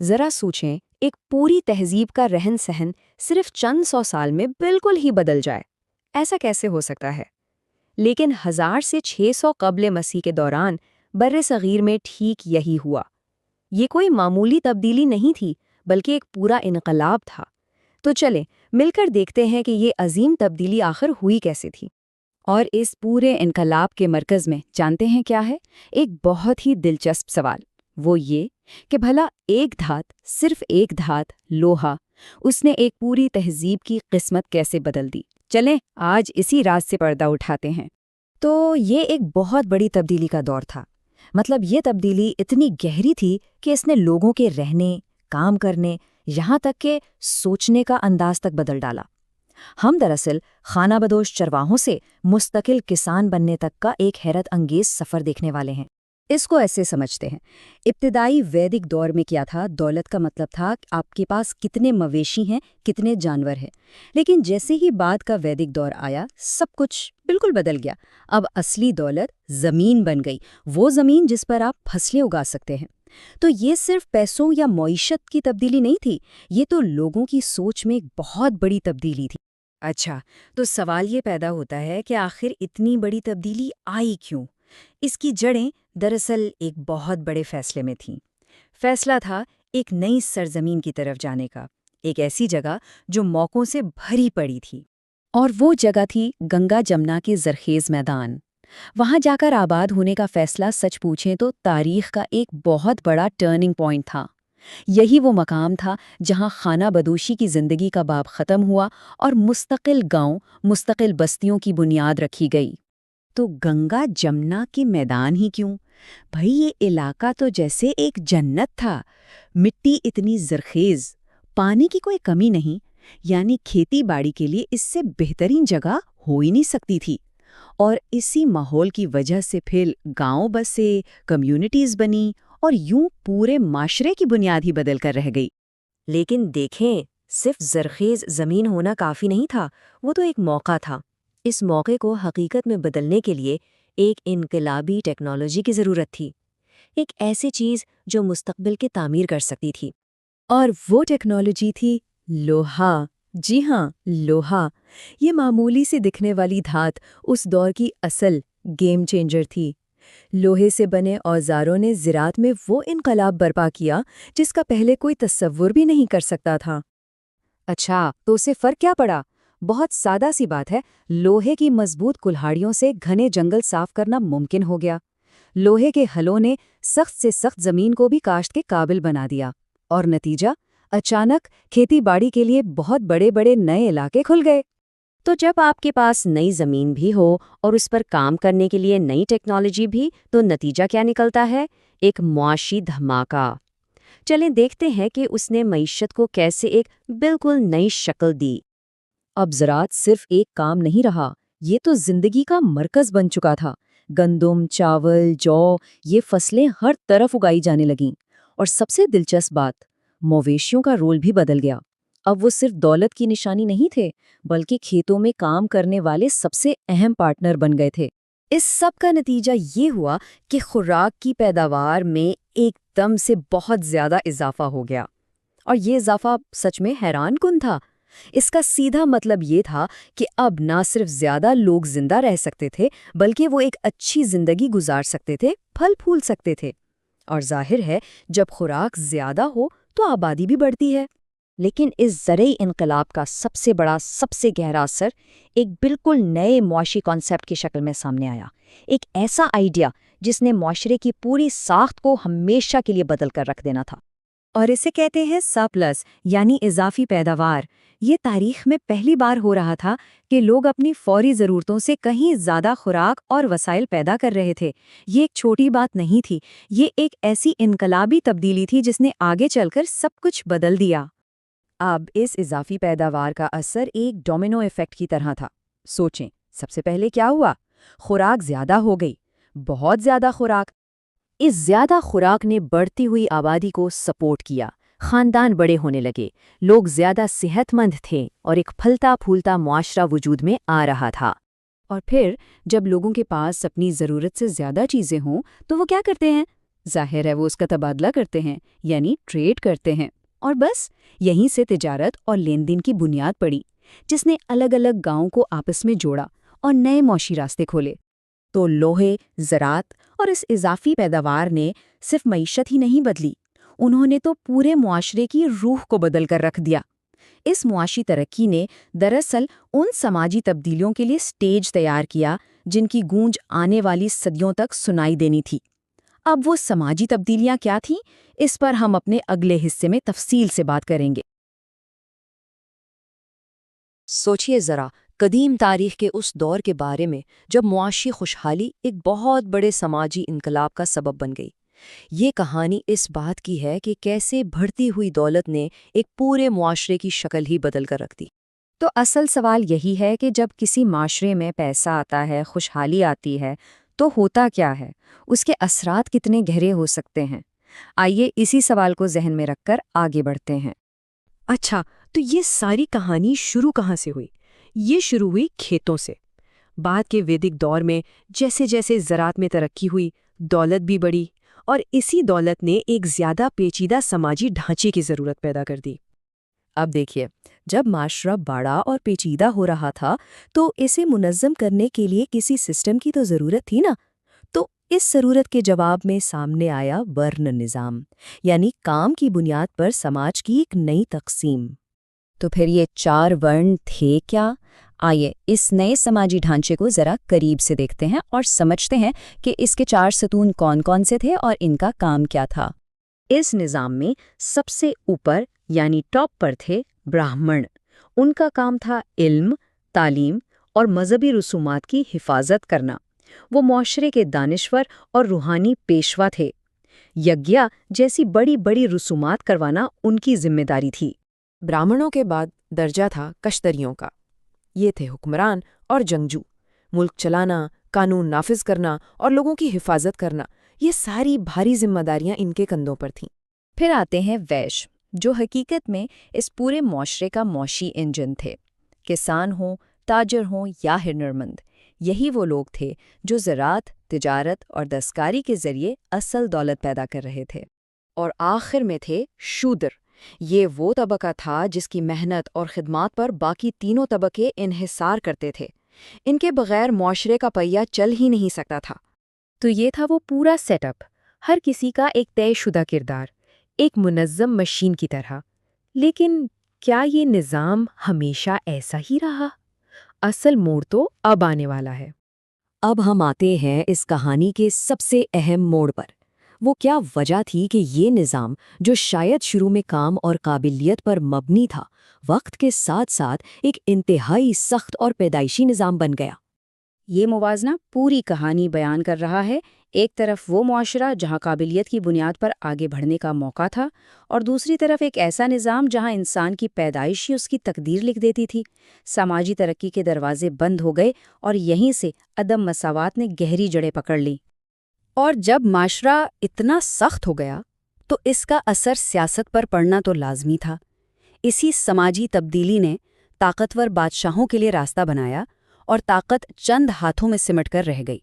ذرا سوچیں، ایک پوری تہذیب کا رہن سہن صرف چند سو سال میں بالکل ہی بدل جائے، ایسا کیسے ہو سکتا ہے؟ لیکن 1000 سے 600 قبل مسیح کے دوران بر صغیر میں ٹھیک یہی ہوا۔ یہ کوئی معمولی تبدیلی نہیں تھی، بلکہ ایک پورا انقلاب تھا۔ تو چلیں مل کر دیکھتے ہیں کہ یہ عظیم تبدیلی آخر ہوئی کیسے تھی۔ اور اس پورے انقلاب کے مرکز میں جانتے ہیں کیا ہے؟ ایک بہت ہی دلچسپ سوال، وہ یہ کہ بھلا ایک دھات، صرف ایک دھات، لوہا، اس نے ایک پوری تہذیب کی قسمت کیسے بدل دی؟ چلیں آج اسی راز سے پردہ اٹھاتے ہیں۔ تو یہ ایک بہت بڑی تبدیلی کا دور تھا۔ مطلب یہ تبدیلی اتنی گہری تھی کہ اس نے لوگوں کے رہنے، کام کرنے، یہاں تک کہ سوچنے کا انداز تک بدل ڈالا۔ ہم دراصل خانہ بدوش چرواہوں سے مستقل کسان بننے تک کا ایک حیرت انگیز سفر دیکھنے والے ہیں۔ اس کو ایسے سمجھتے ہیں، ابتدائی ویدک دور میں کیا تھا؟ دولت کا مطلب تھا کہ آپ کے پاس کتنے مویشی ہیں، کتنے جانور ہیں۔ لیکن جیسے ہی بعد کا ویدک دور آیا، سب کچھ بالکل بدل گیا۔ اب اصلی دولت زمین بن گئی، وہ زمین جس پر آپ فصلیں اگا سکتے ہیں۔ تو یہ صرف پیسوں یا معیشت کی تبدیلی نہیں تھی، یہ تو لوگوں کی سوچ میں ایک بہت بڑی تبدیلی تھی۔ اچھا، تو سوال یہ پیدا ہوتا ہے کہ آخر اتنی بڑی تبدیلی آئی کیوں؟ اس کی جڑیں دراصل ایک بہت بڑے فیصلے میں تھیں۔ فیصلہ تھا ایک نئی سرزمین کی طرف جانے کا، ایک ایسی جگہ جو موقعوں سے بھری پڑی تھی۔ اور وہ جگہ تھی گنگا جمنا کے زرخیز میدان۔ وہاں جا کر آباد ہونے کا فیصلہ سچ پوچھیں تو تاریخ کا ایک بہت بڑا ٹرننگ پوائنٹ تھا۔ یہی وہ مقام تھا جہاں خانہ بدوشی کی زندگی کا باب ختم ہوا اور مستقل گاؤں، مستقل بستیوں کی بنیاد رکھی گئی۔ تو گنگا جمنا کے میدان ہی کیوں؟ بھئی یہ علاقہ تو جیسے ایک جنت تھا، مٹی اتنی زرخیز، پانی کی کوئی کمی نہیں، یعنی کھیتی باڑی کے لیے اس سے بہترین جگہ ہو ہی نہیں سکتی تھی۔ اور اسی ماحول کی وجہ سے پھر گاؤں بسے، کمیونٹیز بنی، اور یوں پورے معاشرے کی بنیاد ہی بدل کر رہ گئی۔ لیکن دیکھیں، صرف زرخیز زمین ہونا کافی نہیں تھا، وہ تو ایک موقع تھا۔ اس موقع کو حقیقت میں بدلنے کے لیے ایک انقلابی ٹیکنالوجی کی ضرورت تھی، ایک ایسی چیز جو مستقبل کی تعمیر کر سکتی تھی۔ اور وہ ٹیکنالوجی تھی لوہا۔ جی ہاں، لوہا۔ یہ معمولی سی دکھنے والی دھات اس دور کی اصل گیم چینجر تھی۔ لوہے سے بنے اوزاروں نے زراعت میں وہ انقلاب برپا کیا جس کا پہلے کوئی تصور بھی نہیں کر سکتا تھا۔ اچھا، تو اسے فرق کیا پڑا؟ بہت سادہ سی بات ہے، لوہے کی مضبوط کلہاڑیوں سے گھنے جنگل صاف کرنا ممکن ہو گیا۔ لوہے کے ہلوں نے سخت سے سخت زمین کو بھی کاشت کے قابل بنا دیا، اور نتیجہ اچانک کھیتی باڑی کے لیے بہت بڑے بڑے نئے علاقے کھل گئے۔ تو جب آپ کے پاس نئی زمین بھی ہو اور اس پر کام کرنے کے لیے نئی ٹیکنالوجی بھی، تو نتیجہ کیا نکلتا ہے؟ ایک معاشی دھماکہ۔ چلیں دیکھتے ہیں کہ اس نے معیشت کو کیسے ایک بالکل نئی شکل دی۔ اب زراعت صرف ایک کام نہیں رہا، یہ تو زندگی کا مرکز بن چکا تھا۔ گندم، چاول، جو، یہ فصلیں ہر طرف اگائی جانے لگیں۔ اور سب سے دلچسپ بات، مویشیوں کا رول بھی بدل گیا۔ اب وہ صرف دولت کی نشانی نہیں تھے، بلکہ کھیتوں میں کام کرنے والے سب سے اہم پارٹنر بن گئے تھے۔ اس سب کا نتیجہ یہ ہوا کہ خوراک کی پیداوار میں ایک دم سے بہت زیادہ اضافہ ہو گیا۔ اور یہ اضافہ سچ میں حیران کن تھا۔ اس کا سیدھا مطلب یہ تھا کہ اب نہ صرف زیادہ لوگ زندہ رہ سکتے تھے، بلکہ وہ ایک اچھی زندگی گزار سکتے تھے، پھل پھول سکتے تھے۔ اور ظاہر ہے جب خوراک زیادہ ہو تو آبادی بھی بڑھتی ہے۔ لیکن اس زرعی انقلاب کا سب سے بڑا، سب سے گہرا اثر ایک بالکل نئے معاشی کانسیپٹ کی شکل میں سامنے آیا۔ ایک ایسا آئیڈیا جس نے معاشرے کی پوری ساخت کو ہمیشہ کے لیے بدل کر رکھ دینا تھا۔ اور اسے کہتے ہیں سرپلس، یعنی اضافی پیداوار۔ یہ تاریخ میں پہلی بار ہو رہا تھا کہ لوگ اپنی فوری ضرورتوں سے کہیں زیادہ خوراک اور وسائل پیدا کر رہے تھے۔ یہ ایک چھوٹی بات نہیں تھی، یہ ایک ایسی انقلابی تبدیلی تھی جس نے آگے چل کر سب کچھ بدل دیا۔ اب اس اضافی پیداوار کا اثر ایک ڈومینو ایفیکٹ کی طرح تھا۔ سوچیں، سب سے پہلے کیا ہوا؟ خوراک زیادہ ہو گئی، بہت زیادہ خوراک۔ اس زیادہ خوراک نے بڑھتی ہوئی آبادی کو سپورٹ کیا، خاندان بڑے ہونے لگے، لوگ زیادہ صحت مند تھے، اور ایک پھلتا پھولتا معاشرہ وجود میں آ رہا تھا۔ اور پھر جب لوگوں کے پاس اپنی ضرورت سے زیادہ چیزیں ہوں تو وہ کیا کرتے ہیں؟ ظاہر ہے وہ اس کا تبادلہ کرتے ہیں، یعنی ٹریڈ کرتے ہیں، اور بس یہیں سے تجارت اور لین دین کی بنیاد پڑی، جس نے الگ الگ گاؤں کو آپس میں جوڑا اور نئے معاشی راستے کھولے۔ تو لوہے، زراعت اور اس اضافی پیداوار نے صرف معیشت ہی نہیں بدلی، انہوں نے تو پورے معاشرے کی روح کو بدل کر رکھ دیا۔ اس معاشی ترقی نے دراصل ان سماجی تبدیلیوں کے لیے سٹیج تیار کیا جن کی گونج آنے والی صدیوں تک سنائی دینی تھی۔ اب وہ سماجی تبدیلیاں کیا تھیں، اس پر ہم اپنے اگلے حصے میں تفصیل سے بات کریں گے۔ سوچئے ذرا قدیم تاریخ کے اس دور کے بارے میں جب معاشی خوشحالی ایک بہت بڑے سماجی انقلاب کا سبب بن گئی۔ یہ کہانی اس بات کی ہے کہ کیسے بڑھتی ہوئی دولت نے ایک پورے معاشرے کی شکل ہی بدل کر رکھ دی۔ تو اصل سوال یہی ہے کہ جب کسی معاشرے میں پیسہ آتا ہے، خوشحالی آتی ہے، تو ہوتا کیا ہے؟ اس کے اثرات کتنے گہرے ہو سکتے ہیں؟ آئیے اسی سوال کو ذہن میں رکھ کر آگے بڑھتے ہیں۔ اچھا، تو یہ ساری کہانی شروع کہاں سے ہوئی؟ یہ شروع ہوئی کھیتوں سے۔ بعد کے ویدک دور میں جیسے جیسے زراعت میں ترقی ہوئی، دولت بھی بڑھی، اور اسی دولت نے ایک زیادہ پیچیدہ سماجی ڈھانچے کی ضرورت پیدا کر دی۔ اب دیکھیے، جب معاشرہ بڑا اور پیچیدہ ہو رہا تھا تو اسے منظم کرنے کے لیے کسی سسٹم کی تو ضرورت تھی نا۔ تو اس ضرورت کے جواب میں سامنے آیا ورن نظام، یعنی کام کی بنیاد پر سماج کی ایک نئی تقسیم۔ تو پھر یہ 4 ورن تھے کیا؟ آئیے اس نئے سماجی ڈھانچے کو ذرا قریب سے دیکھتے ہیں اور سمجھتے ہیں کہ اس کے 4 ستون کون کون سے تھے اور ان کا کام کیا تھا۔ اس نظام میں سب سے اوپر یعنی ٹاپ پر تھے براہمن۔ ان کا کام تھا علم، تعلیم اور مذہبی رسومات کی حفاظت کرنا۔ وہ معاشرے کے دانشور اور روحانی پیشوا تھے۔ یگیا جیسی بڑی بڑی رسومات کروانا ان کی ذمہ داری تھی۔ براہمنوں کے بعد درجہ تھا کشتریوں کا۔ یہ تھے حکمران اور جنگجو۔ ملک چلانا، قانون نافذ کرنا اور لوگوں کی حفاظت کرنا، یہ ساری بھاری ذمہ داریاں ان کے کندھوں پر تھیں۔ پھر آتے ہیں ویش، جو حقیقت میں اس پورے معاشرے کا معاشی انجن تھے۔ کسان ہوں، تاجر ہوں یا ہنرمند، یہی وہ لوگ تھے جو زراعت، تجارت اور دستکاری کے ذریعے اصل دولت پیدا کر رہے تھے۔ اور آخر میں تھے شودر۔ یہ وہ طبقہ تھا جس کی محنت اور خدمات پر باقی تینوں طبقے انحصار کرتے تھے۔ ان کے بغیر معاشرے کا پہیہ چل ہی نہیں سکتا تھا۔ تو یہ تھا وہ پورا سیٹ اپ، ہر کسی کا ایک طے شدہ کردار، ایک منظم مشین کی طرح۔ لیکن کیا یہ نظام ہمیشہ ایسا ہی رہا؟ اصل موڑ تو اب آنے والا ہے۔ اب ہم آتے ہیں اس کہانی کے سب سے اہم موڑ پر۔ وہ کیا وجہ تھی کہ یہ نظام، جو شاید شروع میں کام اور قابلیت پر مبنی تھا، وقت کے ساتھ ساتھ ایک انتہائی سخت اور پیدائشی نظام بن گیا؟ یہ موازنہ پوری کہانی بیان کر رہا ہے۔ ایک طرف وہ معاشرہ جہاں قابلیت کی بنیاد پر آگے بڑھنے کا موقع تھا، اور دوسری طرف ایک ایسا نظام جہاں انسان کی پیدائش ہی اس کی تقدیر لکھ دیتی تھی۔ سماجی ترقی کے دروازے بند ہو گئے اور یہیں سے عدم مساوات نے گہری جڑیں پکڑ لیں۔ اور جب معاشرہ اتنا سخت ہو گیا تو اس کا اثر سیاست پر پڑنا تو لازمی تھا۔ اسی سماجی تبدیلی نے طاقتور بادشاہوں کے لیے راستہ بنایا اور طاقت چند ہاتھوں میں سمٹ کر رہ گئی۔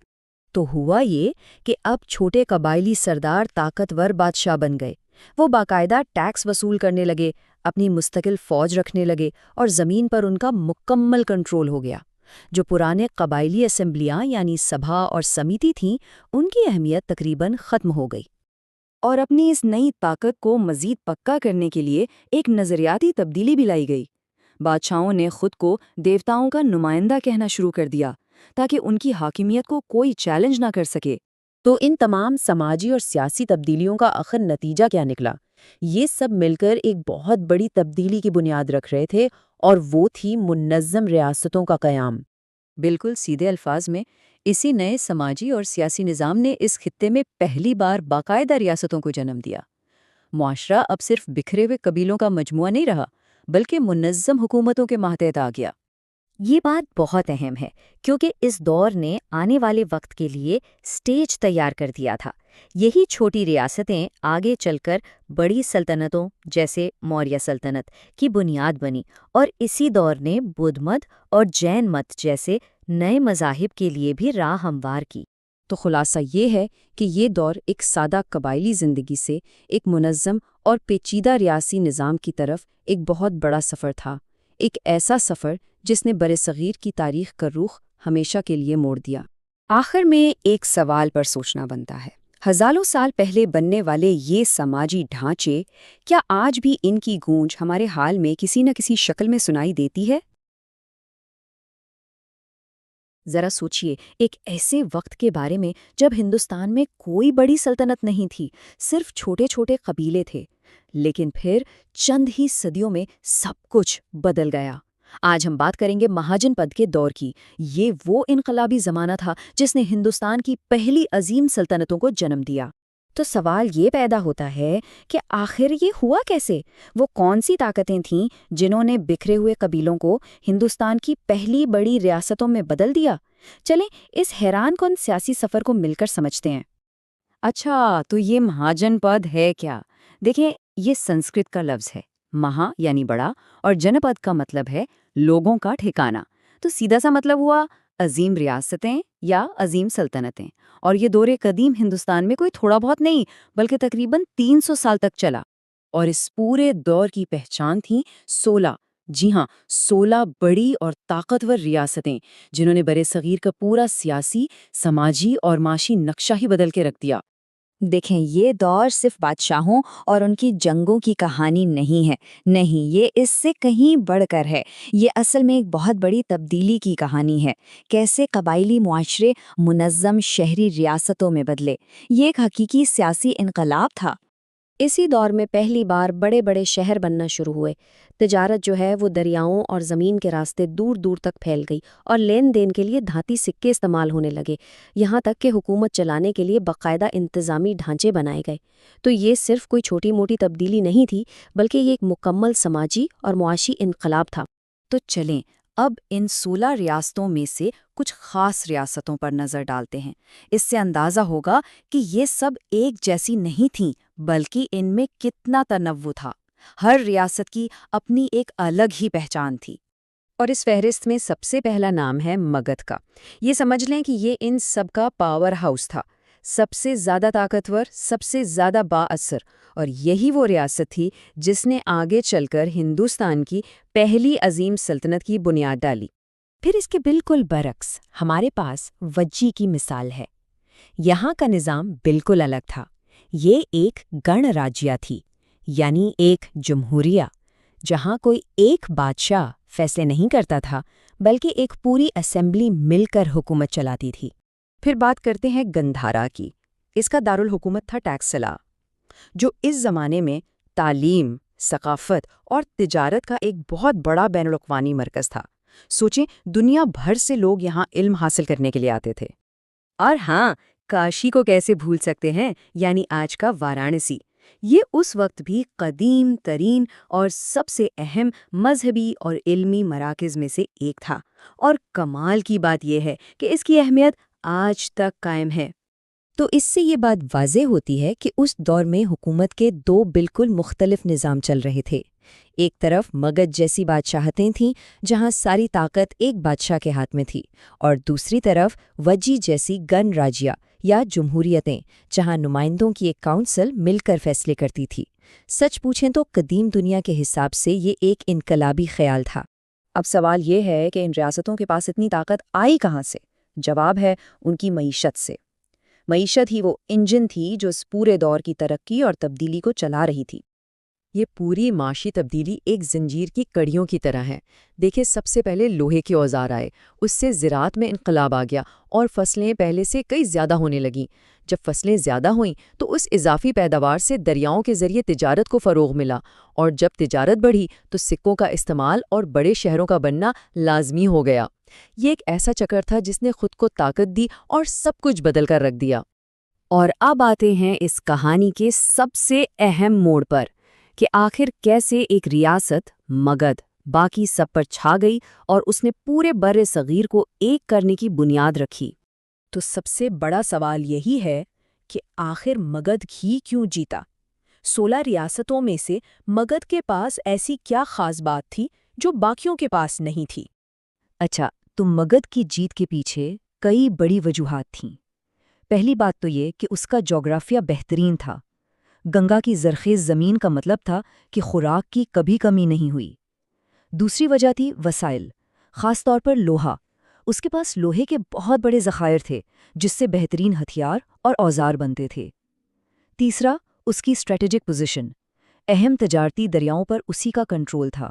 تو ہوا یہ کہ اب چھوٹے قبائلی سردار طاقتور بادشاہ بن گئے۔ وہ باقاعدہ ٹیکس وصول کرنے لگے، اپنی مستقل فوج رکھنے لگے اور زمین پر ان کا مکمل کنٹرول ہو گیا۔ جو پرانے قبائلی اسمبلیاں یعنی سبھا اور سمیتی تھیں، ان کی اہمیت تقریباً ختم ہو گئی۔ اور اپنی اس نئی طاقت کو مزید پکا کرنے کے لیے ایک نظریاتی تبدیلی بھی لائی گئی۔ بادشاہوں نے خود کو دیوتاؤں کا نمائندہ کہنا شروع کر دیا تاکہ ان کی حاکمیت کو کوئی چیلنج نہ کر سکے۔ تو ان تمام سماجی اور سیاسی تبدیلیوں کا آخر نتیجہ کیا نکلا؟ یہ سب مل کر ایک بہت بڑی تبدیلی کی بنیاد رکھ رہے تھے، اور وہ تھی منظم ریاستوں کا قیام۔ بالکل سیدھے الفاظ میں، اسی نئے سماجی اور سیاسی نظام نے اس خطے میں پہلی بار باقاعدہ ریاستوں کو جنم دیا۔ معاشرہ اب صرف بکھرے ہوئے قبیلوں کا مجموعہ نہیں رہا، بلکہ منظم حکومتوں کے ماتحت آ گیا۔ یہ بات بہت اہم ہے کیونکہ اس دور نے آنے والے وقت کے لیے سٹیج تیار کر دیا تھا۔ یہی چھوٹی ریاستیں آگے چل کر بڑی سلطنتوں جیسے موریہ سلطنت کی بنیاد بنی، اور اسی دور نے بدھ مت اور جین مت جیسے نئے مذاہب کے لیے بھی راہ ہموار کی۔ تو خلاصہ یہ ہے کہ یہ دور ایک سادہ قبائلی زندگی سے ایک منظم اور پیچیدہ ریاسی نظام کی طرف ایک بہت بڑا سفر تھا، ایک ایسا سفر جس نے برصغیر کی تاریخ کا رخ ہمیشہ کے لیے موڑ دیا۔ آخر میں ایک سوال پر سوچنا بنتا ہے، ہزاروں سال پہلے بننے والے یہ سماجی ڈھانچے، کیا آج بھی ان کی گونج ہمارے حال میں کسی نہ کسی شکل میں سنائی دیتی ہے؟ ذرا سوچئے، ایک ایسے وقت کے بارے میں جب ہندوستان میں کوئی بڑی سلطنت نہیں تھی، صرف چھوٹے چھوٹے قبیلے تھے، لیکن پھر چند ہی صدیوں میں سب کچھ بدل گیا۔ آج ہم بات کریں گے مہاجن پد کے دور کی۔ یہ وہ انقلابی زمانہ تھا جس نے ہندوستان کی پہلی عظیم سلطنتوں کو جنم دیا۔ تو سوال یہ پیدا ہوتا ہے کہ آخر یہ ہوا کیسے؟ وہ کون سی طاقتیں تھیں جنہوں نے بکھرے ہوئے قبیلوں کو ہندوستان کی پہلی بڑی ریاستوں میں بدل دیا؟ چلیں اس حیران کن سیاسی سفر کو مل کر سمجھتے ہیں۔ اچھا، تو یہ مہاجن پد ہے کیا؟ دیکھیں، یہ سنسکرت کا لفظ ہے، مہا یعنی بڑا اور جن پد کا مطلب ہے لوگوں کا ٹھکانہ۔ تو سیدھا سا مطلب ہوا عظیم ریاستیں یا عظیم سلطنتیں۔ اور یہ دور قدیم ہندوستان میں کوئی تھوڑا بہت نہیں بلکہ تقریباً 300 سال تک چلا۔ اور اس پورے دور کی پہچان تھیں 16، جی ہاں، 16 بڑی اور طاقتور ریاستیں جنہوں نے برصغیر کا پورا سیاسی، سماجی اور معاشی نقشہ ہی بدل کے رکھ دیا۔ دیکھیں، یہ دور صرف بادشاہوں اور ان کی جنگوں کی کہانی نہیں ہے، نہیں، یہ اس سے کہیں بڑھ کر ہے۔ یہ اصل میں ایک بہت بڑی تبدیلی کی کہانی ہے، کیسے قبائلی معاشرے منظم شہری ریاستوں میں بدلے۔ یہ ایک حقیقی سیاسی انقلاب تھا۔ اسی دور میں پہلی بار بڑے بڑے شہر بننا شروع ہوئے۔ تجارت جو ہے وہ دریاؤں اور زمین کے راستے دور دور تک پھیل گئی اور لین دین کے لیے دھاتی سکے استعمال ہونے لگے، یہاں تک کہ حکومت چلانے کے لیے باقاعدہ انتظامی ڈھانچے بنائے گئے۔ تو یہ صرف کوئی چھوٹی موٹی تبدیلی نہیں تھی، بلکہ یہ ایک مکمل سماجی اور معاشی انقلاب تھا۔ تو چلیں اب ان 16 ریاستوں میں سے کچھ خاص ریاستوں پر نظر ڈالتے ہیں۔ اس سے اندازہ ہوگا کہ یہ سب ایک جیسی نہیں تھیں، بلکہ ان میں کتنا تنوع تھا۔ ہر ریاست کی اپنی ایک الگ ہی پہچان تھی۔ اور اس فہرست میں سب سے پہلا نام ہے مگدھ کا۔ یہ سمجھ لیں کہ یہ ان سب کا پاور ہاؤس تھا، سب سے زیادہ طاقتور، سب سے زیادہ بااثر، اور یہی وہ ریاست تھی جس نے آگے چل کر ہندوستان کی پہلی عظیم سلطنت کی بنیاد ڈالی۔ پھر اس کے بالکل برعکس ہمارے پاس وجی کی مثال ہے۔ یہاں کا نظام بالکل الگ تھا۔ یہ ایک گن راجیہ تھی، یعنی ایک جمہوریہ، جہاں کوئی ایک بادشاہ فیصلے نہیں کرتا تھا، بلکہ ایک پوری اسمبلی مل کر حکومت چلاتی تھی۔ پھر بات کرتے ہیں گندھارا کی۔ اس کا دارالحکومت تھا ٹیکسلا، جو اس زمانے میں تعلیم، ثقافت اور تجارت کا ایک بہت بڑا بین الاقوامی مرکز تھا۔ سوچیں، دنیا بھر سے لوگ یہاں علم حاصل کرنے کے لیے آتے تھے۔ اور ہاں، کاشی کو کیسے بھول سکتے ہیں، یعنی آج کا وارانسی۔ یہ اس وقت بھی قدیم ترین اور سب سے اہم مذہبی اور علمی مراکز میں سے ایک تھا، اور کمال کی بات یہ ہے کہ اس کی اہمیت آج تک قائم ہے۔ تو اس سے یہ بات واضح ہوتی ہے کہ اس دور میں حکومت کے دو بالکل مختلف نظام چل رہے تھے۔ ایک طرف مگدھ جیسی بادشاہتیں تھیں جہاں ساری طاقت ایک بادشاہ کے ہاتھ میں تھی، اور دوسری طرف وجی جیسی گن راجیہ یا جمہوریتیں جہاں نمائندوں کی ایک کونسل مل کر فیصلے کرتی تھی۔ سچ پوچھیں تو قدیم دنیا کے حساب سے یہ ایک انقلابی خیال تھا۔ اب سوال یہ ہے کہ ان ریاستوں کے پاس اتنی طاقت آئی کہاں سے؟ جواب ہے ان کی معیشت سے۔ معیشت ہی وہ انجن تھی جو اس پورے دور کی ترقی اور تبدیلی کو چلا رہی تھی۔ یہ پوری معاشی تبدیلی ایک زنجیر کی کڑیوں کی طرح ہے۔ دیکھیں، سب سے پہلے لوہے کے اوزار آئے، اس سے زراعت میں انقلاب آ گیا اور فصلیں پہلے سے کئی زیادہ ہونے لگیں۔ جب فصلیں زیادہ ہوئیں تو اس اضافی پیداوار سے دریاؤں کے ذریعے تجارت کو فروغ ملا، اور جب تجارت بڑھی تو سکوں کا استعمال اور بڑے شہروں کا بننا لازمی ہو گیا۔ یہ ایک ایسا چکر تھا جس نے خود کو طاقت دی اور سب کچھ بدل کر رکھ دیا۔ اور اب آتے ہیں اس کہانی کے سب سے اہم موڑ پر کہ آخر کیسے ایک ریاست مگدھ باقی سب پر چھا گئی اور اس نے پورے بر صغیر کو ایک کرنے کی بنیاد رکھی۔ تو سب سے بڑا سوال یہی ہے کہ آخر مگدھ ہی کیوں جیتا؟ 16 ریاستوں میں سے مگدھ کے پاس ایسی کیا خاص بات تھی جو باقیوں کے پاس نہیں تھی؟ اچھا، تو مگدھ کی جیت کے پیچھے کئی بڑی وجوہات تھیں۔ پہلی بات تو یہ کہ اس کا جغرافیہ بہترین تھا۔ گنگا کی زرخیز زمین کا مطلب تھا کہ خوراک کی کبھی کمی نہیں ہوئی۔ دوسری وجہ تھی وسائل، خاص طور پر لوہا۔ اس کے پاس لوہے کے بہت بڑے ذخائر تھے جس سے بہترین ہتھیار اور اوزار بنتے تھے۔ تیسرا، اس کی اسٹریٹجک پوزیشن، اہم تجارتی دریاؤں پر اسی کا کنٹرول تھا۔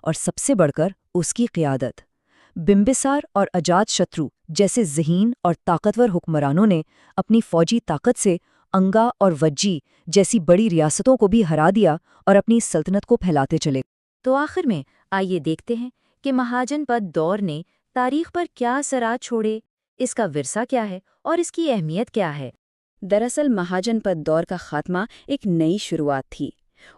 اور سب سے بڑھ کر اس کی قیادت۔ بمبسار اور اجات شترو جیسے ذہین اور طاقتور حکمرانوں نے اپنی فوجی طاقت سے انگا اور وجی جیسی بڑی ریاستوں کو بھی ہرا دیا اور اپنی سلطنت کو پھیلاتے چلے۔ تو آخر میں آئیے دیکھتے ہیں کہ مہاجن پد دور نے تاریخ پر کیا اثرات چھوڑے، اس کا ورثہ کیا ہے اور اس کی اہمیت کیا ہے۔ دراصل مہاجن پد دور کا خاتمہ ایک نئی شروعات تھی۔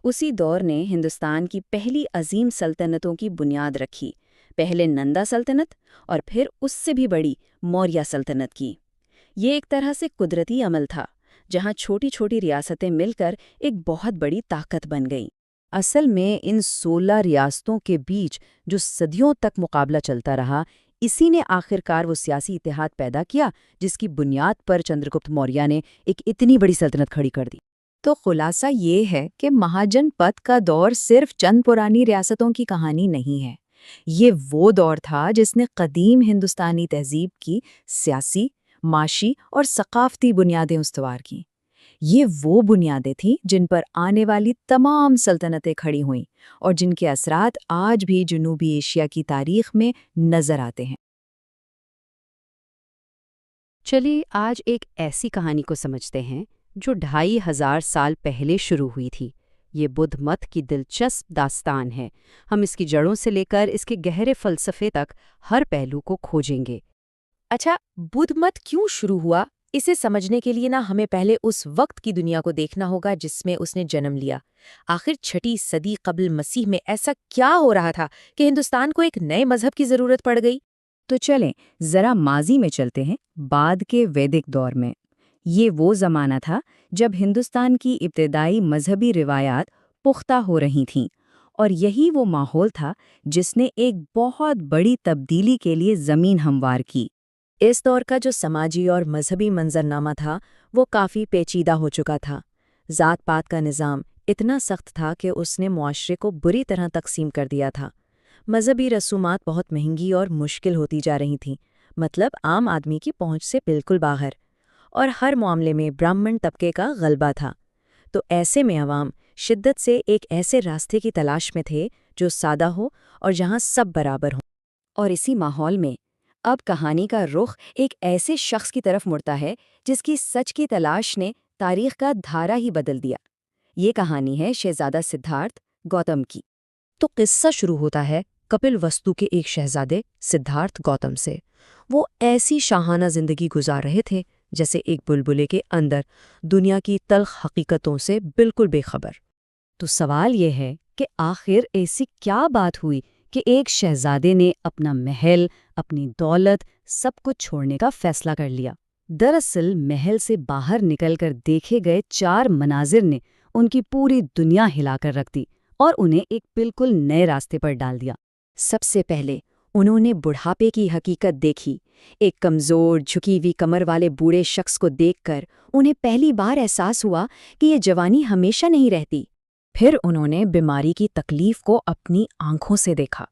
اسی دور نے ہندوستان کی پہلی عظیم سلطنتوں کی بنیاد رکھی، پہلے نندا سلطنت اور پھر اس سے بھی بڑی موریہ سلطنت کی۔ یہ ایک طرح سے قدرتی عمل تھا، جہاں چھوٹی چھوٹی ریاستیں مل کر ایک بہت بڑی طاقت بن گئیں۔ اصل میں ان 16 ریاستوں کے بیچ جو صدیوں تک مقابلہ چلتا رہا، اسی نے آخرکار وہ سیاسی اتحاد پیدا کیا جس کی بنیاد پر چندرگپت موریہ نے ایک اتنی بڑی سلطنت کھڑی کر دی۔ تو خلاصہ یہ ہے کہ مہاجن پد کا دور صرف چند پرانی ریاستوں کی کہانی نہیں ہے۔ یہ وہ دور تھا جس نے قدیم ہندوستانی تہذیب کی سیاسی، معاشی اور ثقافتی بنیادیں استوار کیں۔ یہ وہ بنیادیں تھیں جن پر آنے والی تمام سلطنتیں کھڑی ہوئیں اور جن کے اثرات آج بھی جنوبی ایشیا کی تاریخ میں نظر آتے ہیں۔ چلیے آج ایک ایسی کہانی کو سمجھتے ہیں جو 2500 سال پہلے شروع ہوئی تھی۔ یہ بدھ مت کی دلچسپ داستان ہے۔ ہم اس کی جڑوں سے لے کر اس کے گہرے فلسفے تک ہر پہلو کو کھوجیں گے۔ اچھا، بدھ مت کیوں شروع ہوا؟ اسے سمجھنے کے لیے ہمیں پہلے اس وقت کی دنیا کو دیکھنا ہوگا جس میں اس نے جنم لیا۔ آخر 6 صدی قبل مسیح میں ایسا کیا ہو رہا تھا کہ ہندوستان کو ایک نئے مذہب کی ضرورت پڑ گئی؟ تو چلیں ذرا ماضی میں چلتے ہیں، بعد کے ویدک دور میں۔ یہ وہ زمانہ تھا جب ہندوستان کی ابتدائی مذہبی روایات پختہ ہو رہی تھیں، اور یہی وہ ماحول تھا جس نے ایک بہت بڑی تبدیلی کے لیے زمین ہموار کی۔ اس دور کا جو سماجی اور مذہبی منظرنامہ تھا وہ کافی پیچیدہ ہو چکا تھا۔ ذات پات کا نظام اتنا سخت تھا کہ اس نے معاشرے کو بری طرح تقسیم کر دیا تھا۔ مذہبی رسومات بہت مہنگی اور مشکل ہوتی جا رہی تھیں، مطلب عام آدمی کی پہنچ سے بالکل باہر، اور ہر معاملے میں برہمن طبقے کا غلبہ تھا۔ تو ایسے میں عوام شدت سے ایک ایسے راستے کی تلاش میں تھے جو سادہ ہو اور جہاں سب برابر ہوں۔ اور اسی ماحول میں اب کہانی کا رخ ایک ایسے شخص کی طرف مڑتا ہے جس کی سچ کی تلاش نے تاریخ کا دھارا ہی بدل دیا۔ یہ کہانی ہے شہزادہ سدھارتھ گوتم کی۔ تو قصہ شروع ہوتا ہے کپل وستو کے ایک شہزادے سدھارتھ گوتم سے۔ وہ ایسی شاہانہ زندگی گزار رہے تھے جیسے ایک بلبلے کے اندر، دنیا کی تلخ حقیقتوں سے بالکل بے خبر۔ تو سوال یہ ہے کہ آخر ایسی کیا بات ہوئی کہ ایک شہزادے نے اپنا محل، اپنی دولت، سب کچھ چھوڑنے کا فیصلہ کر لیا؟ دراصل محل سے باہر نکل کر دیکھے گئے 4 مناظر نے ان کی پوری دنیا ہلا کر رکھ دی اور انہیں ایک بالکل نئے راستے پر ڈال دیا۔ سب سے پہلے انہوں نے بڑھاپے کی حقیقت دیکھی۔ ایک کمزور، جھکی ہوئی کمر والے بوڑھے شخص کو دیکھ کر انہیں پہلی بار احساس ہوا کہ یہ جوانی ہمیشہ نہیں رہتی۔ پھر انہوں نے بیماری کی تکلیف کو اپنی آنکھوں سے دیکھا۔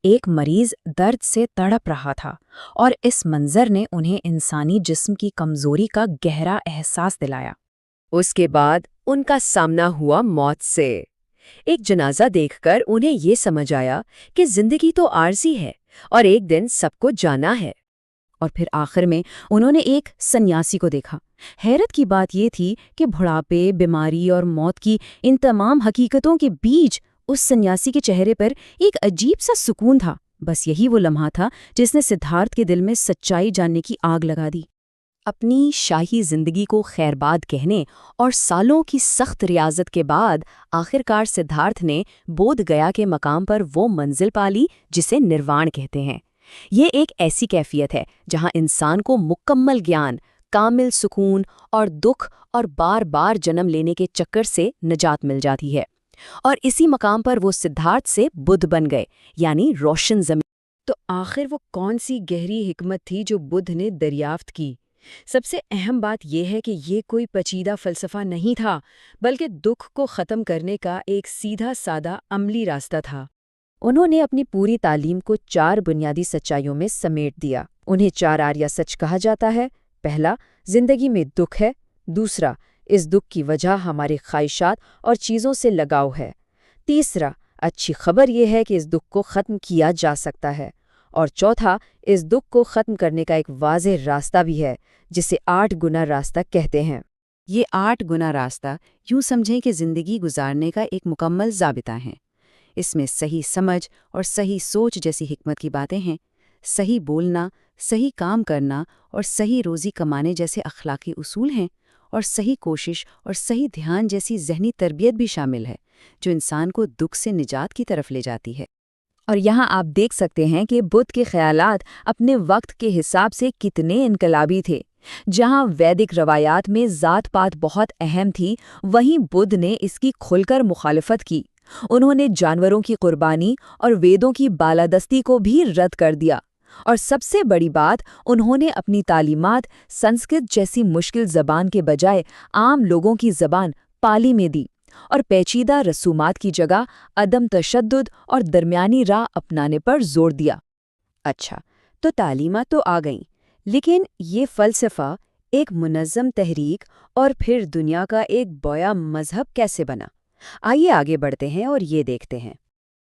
ایک مریض درد سے تڑپ رہا تھا اور اس منظر نے انہیں انسانی جسم کی کمزوری کا گہرا احساس دلایا۔ اس کے بعد ان کا سامنا ہوا موت سے۔ ایک جنازہ دیکھ کر انہیں یہ سمجھ آیا کہ زندگی تو عارضی ہے اور ایک دن سب کو جانا ہے۔ اور پھر آخر میں انہوں نے ایک سنیاسی کو دیکھا۔ حیرت کی بات یہ تھی کہ بڑھاپے، بیماری اور موت کی ان تمام حقیقتوں کے بیچ اس سنیاسی کے چہرے پر ایک عجیب سا سکون تھا۔ بس یہی وہ لمحہ تھا جس نے سدھارتھ کے دل میں سچائی جاننے کی آگ لگا دی۔ اپنی شاہی زندگی کو خیرباد کہنے اور سالوں کی سخت ریاضت کے بعد آخرکار سدھارتھ نے بودھ گیا کے مقام پر وہ منزل پالی جسے نروان کہتے ہیں۔ یہ ایک ایسی کیفیت ہے جہاں انسان کو مکمل گیان، کامل سکون اور دکھ اور بار بار جنم لینے کے چکر سے نجات مل جاتی ہے۔ اور اسی مقام پر وہ سدھارتھ سے بدھ بن گئے، یعنی روشن زمین۔ تو آخر وہ کون سی گہری حکمت تھی جو بدھ نے دریافت کی؟ سب سے اہم بات یہ ہے کہ یہ کوئی پیچیدہ فلسفہ نہیں تھا، بلکہ دکھ کو ختم کرنے کا ایک سیدھا سادہ عملی راستہ تھا۔ انہوں نے اپنی پوری تعلیم کو 4 بنیادی سچائیوں میں سمیٹ دیا۔ انہیں 4 آریہ سچ کہا جاتا ہے۔ پہلا، زندگی میں دکھ ہے۔ دوسرا، اس دکھ کی وجہ ہماری خواہشات اور چیزوں سے لگاؤ ہے۔ تیسرا، اچھی خبر یہ ہے کہ اس دکھ کو ختم کیا جا سکتا ہے۔ اور چوتھا، اس دکھ کو ختم کرنے کا ایک واضح راستہ بھی ہے، جسے 8 گنا راستہ کہتے ہیں۔ یہ 8 گنا راستہ یوں سمجھیں کہ زندگی گزارنے کا ایک مکمل ضابطہ ہے۔ اس میں صحیح سمجھ اور صحیح سوچ جیسی حکمت کی باتیں ہیں، صحیح بولنا، صحیح کام کرنا اور صحیح روزی کمانے جیسے اخلاقی اصول ہیں، اور صحیح کوشش اور صحیح دھیان جیسی ذہنی تربیت بھی شامل ہے، جو انسان کو دکھ سے نجات کی طرف لے جاتی ہے۔ اور یہاں آپ دیکھ سکتے ہیں کہ بدھ کے خیالات اپنے وقت کے حساب سے کتنے انقلابی تھے۔ جہاں ویدک روایات میں ذات پات بہت اہم تھی، وہیں بدھ نے اس کی کھل کر مخالفت کی۔ انہوں نے جانوروں کی قربانی اور ویدوں کی بالادستی کو بھی رد کر دیا، اور سب سے بڑی بات، انہوں نے اپنی تعلیمات سنسکرت جیسی مشکل زبان کے بجائے عام لوگوں کی زبان پالی میں دی، اور پیچیدہ رسومات کی جگہ عدم تشدد اور درمیانی راہ اپنانے پر زور دیا۔ اچھا، تو تعلیمات تو آ گئیں، لیکن یہ فلسفہ ایک منظم تحریک اور پھر دنیا کا ایک بویا مذہب کیسے بنا؟ آئیے آگے بڑھتے ہیں اور یہ دیکھتے ہیں۔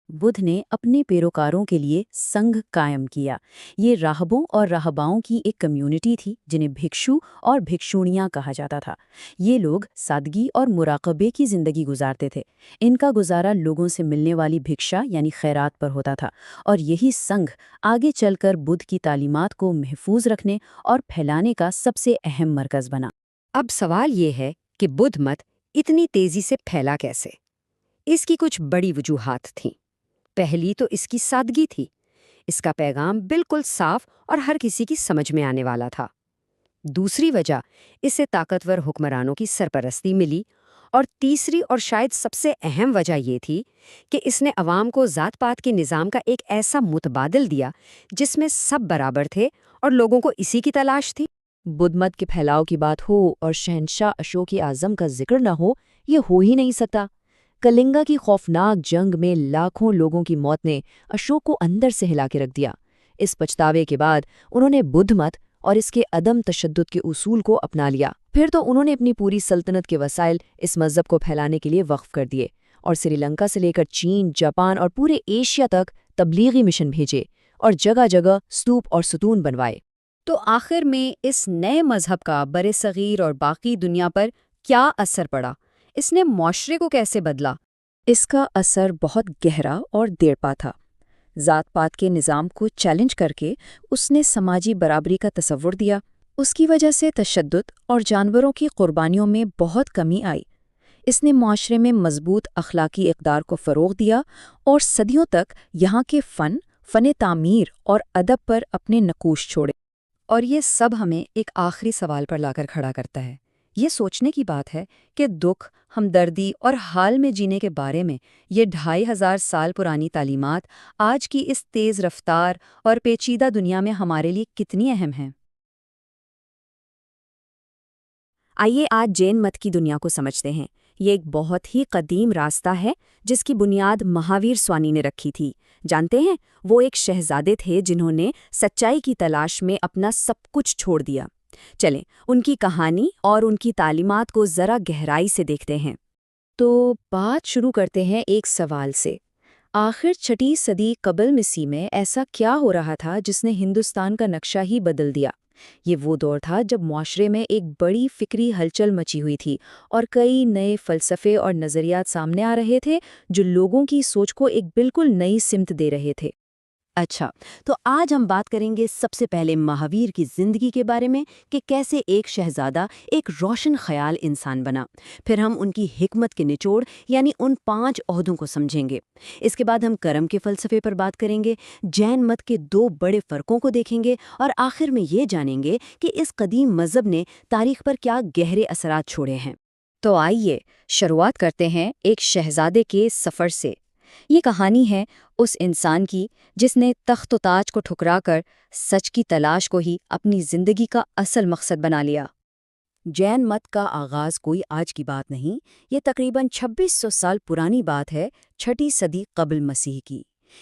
بدھ نے اپنے پیروکاروں کے لیے سنگھ قائم کیا۔ یہ راہبوں اور راہباؤں کی ایک کمیونٹی تھی جنہیں بھکشو اور بھکشونیاں کہا جاتا تھا۔ یہ لوگ سادگی اور مراقبے کی زندگی گزارتے تھے۔ ان کا گزارا لوگوں سے ملنے والی بھکشا یعنی خیرات پر ہوتا تھا، اور یہی سنگھ آگے چل کر بدھ کی تعلیمات کو محفوظ رکھنے اور پھیلانے کا سب سے اہم مرکز بنا۔ اب سوال یہ ہے کہ بدھ مت اتنی تیزی سے پھیلا کیسے؟ اس کی کچھ بڑی وجوہات تھیں۔ پہلی تو اس کی سادگی تھی۔ اس کا پیغام بالکل صاف اور ہر کسی کی سمجھ میں آنے والا تھا۔ دوسری وجہ، اسے طاقتور حکمرانوں کی سرپرستی ملی۔ اور تیسری اور شاید سب سے اہم وجہ یہ تھی کہ اس نے عوام کو ذات پات کے نظام کا ایک ایسا متبادل دیا جس میں سب برابر تھے اور لوگوں کو اسی کی تلاش تھی۔ بدھ مت کے پھیلاؤ کی بات ہو اور شہنشاہ اشوک اعظم کا ذکر نہ ہو، یہ ہو ہی نہیں سکتا۔ کلنگا کی خوفناک جنگ میں لاکھوں لوگوں کی موت نے اشوک کو اندر سے ہلا کے رکھ دیا۔ اس پچھتاوے کے بعد انہوں نے بدھ مت اور اس کے عدم تشدد کے اصول کو اپنا لیا۔ پھر تو انہوں نے اپنی پوری سلطنت کے وسائل اس مذہب کو پھیلانے کے لیے وقف کر دیے، اور سری لنکا سے لے کر چین، جاپان اور پورے ایشیا تک تبلیغی مشن بھیجے، اور جگہ جگہ ستوپ اور ستون بنوائے۔ تو آخر میں اس نئے مذہب کا برصغیر اور باقی دنیا پر کیا اثر پڑا؟ اس نے معاشرے کو کیسے بدلا؟ اس کا اثر بہت گہرا اور دیرپا تھا۔ ذات پات کے نظام کو چیلنج کر کے اس نے سماجی برابری کا تصور دیا۔ اس کی وجہ سے تشدد اور جانوروں کی قربانیوں میں بہت کمی آئی۔ اس نے معاشرے میں مضبوط اخلاقی اقدار کو فروغ دیا اور صدیوں تک یہاں کے فن تعمیر اور ادب پر اپنے نقوش چھوڑے۔ اور یہ سب ہمیں ایک آخری سوال پر لا کر کھڑا کرتا ہے۔ یہ سوچنے کی بات ہے کہ دکھ، ہمدردی اور حال میں جینے کے بارے میں یہ 2500 سال پرانی تعلیمات آج کی اس تیز رفتار اور پیچیدہ دنیا میں ہمارے لیے کتنی اہم ہیں۔ آئیے آج جین مت کی دنیا کو سمجھتے ہیں۔ یہ ایک بہت ہی قدیم راستہ ہے جس کی بنیاد مہاویر سوانی نے رکھی تھی۔ جانتے ہیں، وہ ایک شہزادے تھے جنہوں نے سچائی کی تلاش میں اپنا سب کچھ چھوڑ دیا۔ چلیں ان کی کہانی اور ان کی تعلیمات کو ذرا گہرائی سے دیکھتے ہیں۔ تو بات شروع کرتے ہیں ایک سوال سے۔ آخر 6 صدی قبل مسیح میں ایسا کیا ہو رہا تھا جس نے ہندوستان کا نقشہ ہی بدل دیا؟ یہ وہ دور تھا جب معاشرے میں ایک بڑی فکری ہلچل مچی ہوئی تھی اور کئی نئے فلسفے اور نظریات سامنے آ رہے تھے جو لوگوں کی سوچ کو ایک بالکل نئی سمت دے رہے تھے۔ اچھا، تو آج ہم بات کریں گے سب سے پہلے مہاویر کی زندگی کے بارے میں کہ کیسے ایک شہزادہ ایک روشن خیال انسان بنا۔ پھر ہم ان کی حکمت کے نچوڑ یعنی ان 5 عہدوں کو سمجھیں گے۔ اس کے بعد ہم کرم کے فلسفے پر بات کریں گے، جین مت کے 2 بڑے فرقوں کو دیکھیں گے، اور آخر میں یہ جانیں گے کہ اس قدیم مذہب نے تاریخ پر کیا گہرے اثرات چھوڑے ہیں۔ تو آئیے شروعات کرتے ہیں ایک شہزادے کے سفر سے۔ یہ کہانی ہے اس انسان کی جس نے تخت و تاج کو ٹھکرا کر سچ کی تلاش کو ہی اپنی زندگی کا اصل مقصد بنا لیا۔ جین مت کا آغاز کوئی آج کی بات نہیں، یہ تقریباً 2600 سال پرانی بات ہے، 6 صدی قبل مسیح کی۔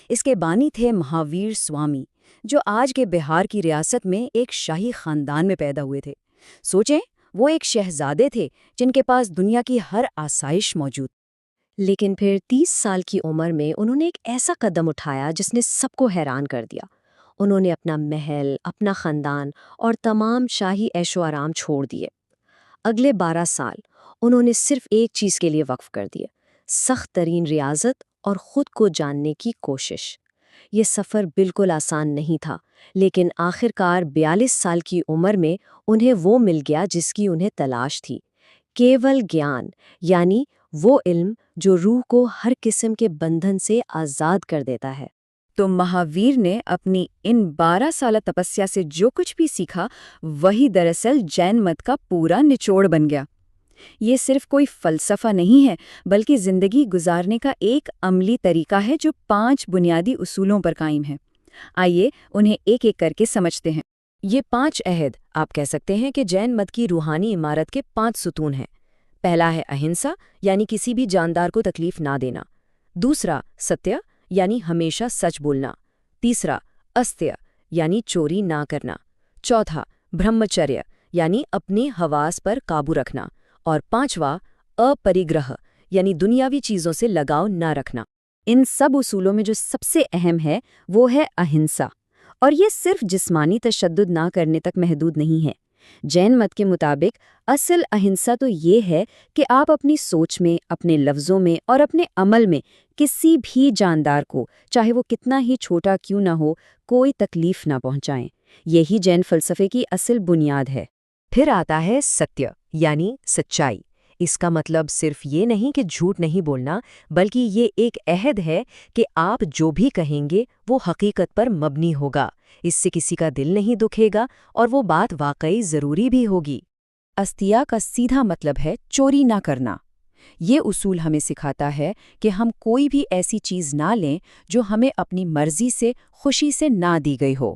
اس کے بانی تھے مہاویر سوامی، جو آج کے بہار کی ریاست میں ایک شاہی خاندان میں پیدا ہوئے تھے۔ سوچیں، وہ ایک شہزادے تھے جن کے پاس دنیا کی ہر آسائش موجود۔ لیکن پھر 30 سال کی عمر میں انہوں نے ایک ایسا قدم اٹھایا جس نے سب کو حیران کر دیا۔ انہوں نے اپنا محل، اپنا خاندان اور تمام شاہی عیش و آرام چھوڑ دیے۔ اگلے 12 سال انہوں نے صرف ایک چیز کے لیے وقف کر دیے، سخت ترین ریاضت اور خود کو جاننے کی کوشش۔ یہ سفر بالکل آسان نہیں تھا، لیکن آخرکار 42 سال کی عمر میں انہیں وہ مل گیا جس کی انہیں تلاش تھی، کیول گیان، یعنی وہ علم جو روح کو ہر قسم کے بندھن سے آزاد کر دیتا ہے۔ تو مہاویر نے اپنی ان 12 سالہ تپسیا سے جو کچھ بھی سیکھا، وہی دراصل جین مت کا پورا نچوڑ بن گیا۔ یہ صرف کوئی فلسفہ نہیں ہے، بلکہ زندگی گزارنے کا ایک عملی طریقہ ہے جو 5 بنیادی اصولوں پر قائم ہے۔ آئیے انہیں ایک ایک کر کے سمجھتے ہیں۔ یہ 5 عہد آپ کہہ سکتے ہیں کہ جین مت کی روحانی عمارت کے 5 ستون ہیں۔ پہلا ہے اہنسا، یعنی کسی بھی جاندار کو تکلیف نہ دینا۔ دوسرا ستیہ، یعنی ہمیشہ سچ بولنا۔ تیسرا استیہ، یعنی چوری نہ کرنا۔ چوتھا برہمچریہ، یعنی اپنے حواس پر قابو رکھنا۔ اور 5واں اپریگرہ، یعنی دنیاوی چیزوں سے لگاؤ نہ رکھنا۔ ان سب اصولوں میں جو سب سے اہم ہے وہ ہے اہنسا، اور یہ صرف جسمانی تشدد نہ کرنے تک محدود نہیں ہے۔ جین مت کے مطابق اصل اہنسا تو یہ ہے کہ آپ اپنی سوچ میں، اپنے لفظوں میں اور اپنے عمل میں کسی بھی جاندار کو، چاہے وہ کتنا ہی چھوٹا کیوں نہ ہو، کوئی تکلیف نہ پہنچائیں۔ یہی جین فلسفے کی اصل بنیاد ہے۔ پھر آتا ہے ستیہ، یعنی سچائی۔ اس کا مطلب صرف یہ نہیں کہ جھوٹ نہیں بولنا، بلکہ یہ ایک عہد ہے کہ آپ جو بھی کہیں گے وہ حقیقت پر مبنی ہوگا، اس سے کسی کا دل نہیں دکھے گا اور وہ بات واقعی ضروری بھی ہوگی۔ استیہ کا سیدھا مطلب ہے چوری نہ کرنا۔ یہ اصول ہمیں سکھاتا ہے کہ ہم کوئی بھی ایسی چیز نہ لیں جو ہمیں اپنی مرضی سے، خوشی سے نہ دی گئی ہو۔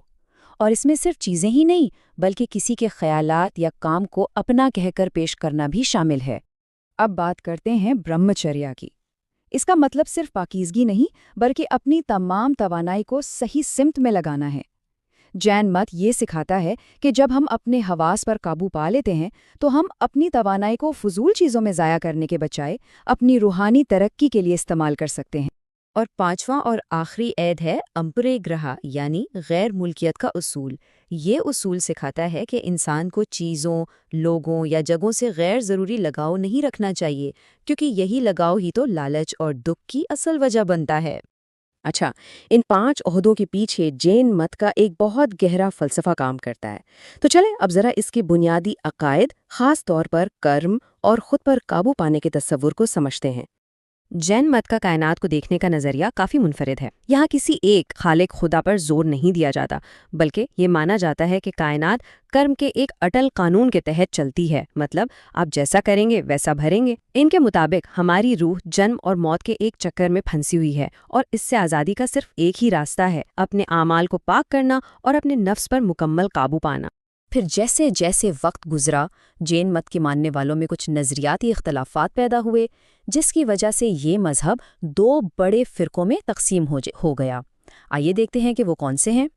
اور اس میں صرف چیزیں ہی نہیں، بلکہ کسی کے خیالات یا کام کو اپنا کہہ کر پیش کرنا بھی شامل ہے۔ اب بات کرتے ہیں برہمچریہ کی۔ اس کا مطلب صرف پاکیزگی نہیں، بلکہ اپنی تمام توانائی کو صحیح سمت میں لگانا ہے۔ جین مت یہ سکھاتا ہے کہ جب ہم اپنے حواس پر قابو پا لیتے ہیں تو ہم اپنی توانائی کو فضول چیزوں میں ضائع کرنے کے بجائے اپنی روحانی ترقی کے لیے استعمال کر سکتے ہیں۔ اور 5واں اور آخری عہد ہے امپریگرہ، یعنی غیر ملکیت کا اصول۔ یہ اصول سکھاتا ہے کہ انسان کو چیزوں، لوگوں یا جگہوں سے غیر ضروری لگاؤ نہیں رکھنا چاہیے، کیونکہ یہی لگاؤ ہی تو لالچ اور دکھ کی اصل وجہ بنتا ہے۔ اچھا، ان 5 عہدوں کے پیچھے جین مت کا ایک بہت گہرا فلسفہ کام کرتا ہے۔ تو چلیں اب ذرا اس کے بنیادی عقائد، خاص طور پر کرم اور خود پر قابو پانے کے تصور کو سمجھتے ہیں۔ جین مت کا کائنات کو دیکھنے کا نظریہ کافی منفرد ہے۔ یہاں کسی ایک خالق خدا پر زور نہیں دیا جاتا، بلکہ یہ مانا جاتا ہے کہ کائنات کرم کے ایک اٹل قانون کے تحت چلتی ہے، مطلب آپ جیسا کریں گے ویسا بھریں گے۔ ان کے مطابق ہماری روح جنم اور موت کے ایک چکر میں پھنسی ہوئی ہے، اور اس سے آزادی کا صرف ایک ہی راستہ ہے، اپنے اعمال کو پاک کرنا اور اپنے نفس پر مکمل قابو پانا۔ پھر جیسے جیسے وقت گزرا، جین مت کے ماننے والوں میں کچھ نظریاتی اختلافات پیدا ہوئے، جس کی وجہ سے یہ مذہب 2 بڑے فرقوں میں تقسیم ہو گیا۔ آئیے دیکھتے ہیں کہ وہ کون سے ہیں۔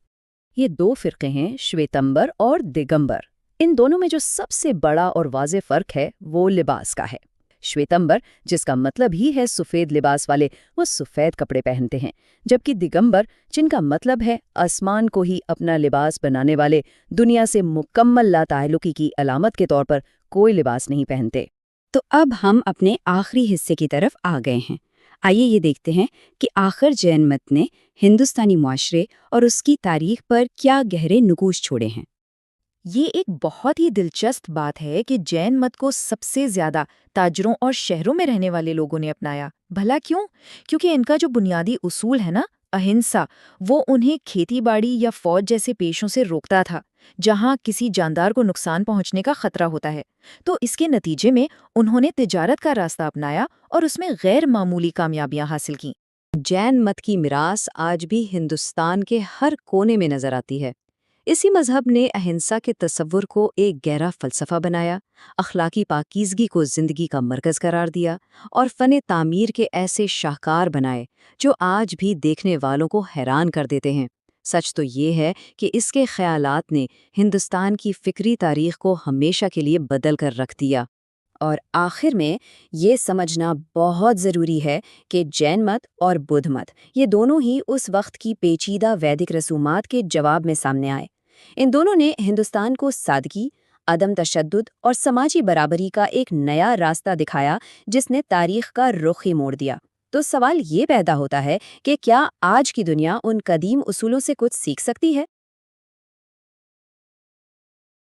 یہ 2 فرقے ہیں، شویتمبر اور دگمبر۔ ان دونوں میں جو سب سے بڑا اور واضح فرق ہے وہ لباس کا ہے۔ شویتمبر، جس کا مطلب ہی ہے سفید لباس والے، وہ سفید کپڑے پہنتے ہیں، جبکہ دگمبر، جن کا مطلب ہے آسمان کو ہی اپنا لباس بنانے والے، دنیا سے مکمل لا تعلقی کی علامت کے طور پر کوئی لباس نہیں پہنتے۔ تو اب ہم اپنے آخری حصے کی طرف آ گئے ہیں۔ آئیے یہ دیکھتے ہیں کہ آخر جین مت نے ہندوستانی معاشرے اور اس کی تاریخ پر کیا گہرے نقوش چھوڑے ہیں۔ یہ ایک بہت ہی دلچسپ بات ہے کہ جین مت کو سب سے زیادہ تاجروں اور شہروں میں رہنے والے لوگوں نے اپنایا۔ بھلا کیوں؟ کیونکہ ان کا جو بنیادی اصول ہے نا، اہنسا، وہ انہیں کھیتی باڑی یا فوج جیسے پیشوں سے روکتا تھا جہاں کسی جاندار کو نقصان پہنچنے کا خطرہ ہوتا ہے۔ تو اس کے نتیجے میں انہوں نے تجارت کا راستہ اپنایا اور اس میں غیر معمولی کامیابیاں حاصل کیں۔ جین مت کی میراث آج بھی ہندوستان کے ہر کونے میں نظر آتی ہے۔ اسی مذہب نے اہنسا کے تصور کو ایک گہرا فلسفہ بنایا، اخلاقی پاکیزگی کو زندگی کا مرکز قرار دیا اور فن تعمیر کے ایسے شاہکار بنائے جو آج بھی دیکھنے والوں کو حیران کر دیتے ہیں۔ سچ تو یہ ہے کہ اس کے خیالات نے ہندوستان کی فکری تاریخ کو ہمیشہ کے لیے بدل کر رکھ دیا۔ اور آخر میں یہ سمجھنا بہت ضروری ہے کہ جین مت اور بدھ مت یہ دونوں ہی اس وقت کی پیچیدہ ویدک رسومات کے جواب میں سامنے آئے۔ ان دونوں نے ہندوستان کو سادگی، عدم تشدد اور سماجی برابری کا ایک نیا راستہ دکھایا جس نے تاریخ کا رخ ہی موڑ دیا۔ تو سوال یہ پیدا ہوتا ہے کہ کیا آج کی دنیا ان قدیم اصولوں سے کچھ سیکھ سکتی ہے؟